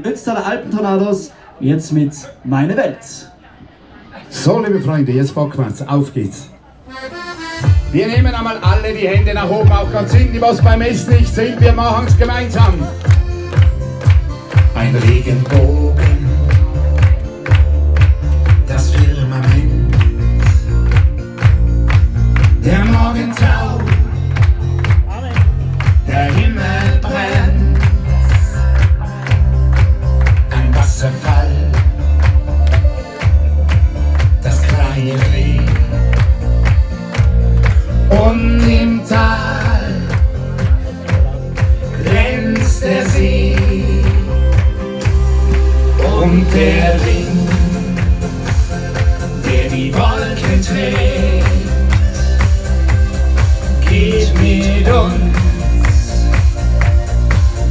den Ötztaler Alpentornados, jetzt mit Meine Welt. So, liebe Freunde, jetzt packen wir's. Auf geht's. Wir nehmen einmal alle die Hände nach oben, auch ganz hinten, die was beim Essen nicht sind. Wir machen's gemeinsam. Ein Regenbogen, das Firmament, der Morgentau, der Himmel brennt, ein Wasserfall, das kleine Reh, und im Tal glänzt der See und der Wind, der die Wolken trägt, geht mit uns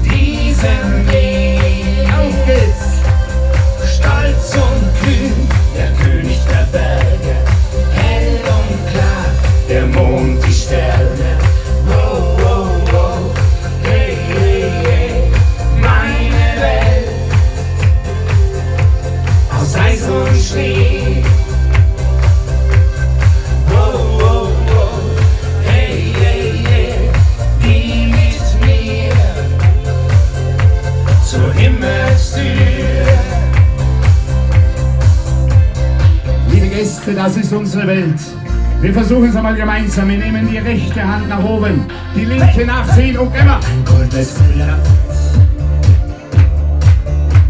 diesen Weg. Auf geht's! Stolz und kühn, der König der Berge, hell und klar, der Mond, die Sterne. Oh, oh, oh, hey, hey, hey, meine Welt aus Eis und Schnee. Oh, oh, oh, hey, hey, hey, die mit mir zur Himmelstür. Liebe Gäste, das ist unsere Welt. Wir versuchen es einmal gemeinsam. Wir nehmen die rechte Hand nach oben, die linke nachziehen und immer. Ein goldenes Blatt,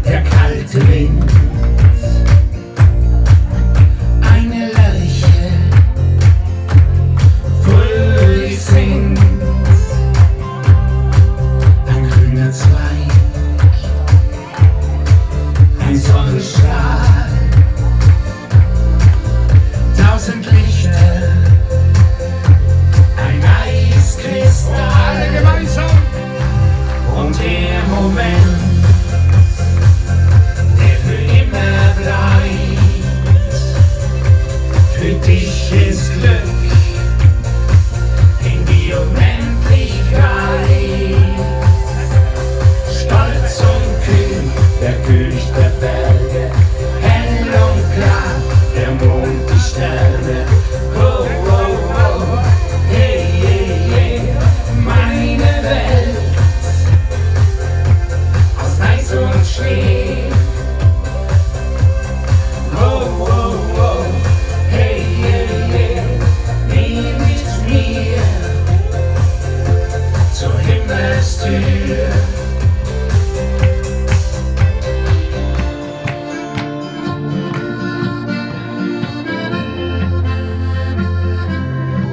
der kalte Wind, eine Lerche, fröhlich singt, ein grüner Zweig, ein Sonnenstrahl, 1000 Lichter, ein Eiskristall, alle gemeinsam. Und der Moment, der für immer bleibt, für dich ist Glück in die Unendlichkeit. Stolz und kühn, der König der Berge, hell und klar, der Mond, die Sterne. Oh, oh, oh, hey, hey, hey, meine Welt aus Eis und Schnee. Oh, oh, oh, hey, hey, hey, geh mit mir zur Himmelstür.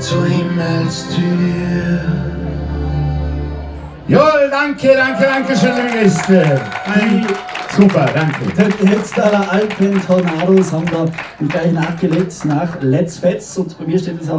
Zur Himmelstür. Joel, danke, danke, danke schön, liebe Gäste. Super, danke. Die Ötztaler Alpentornados haben da gleich nachgelegt nach Let's Fetz und bei mir steht es auch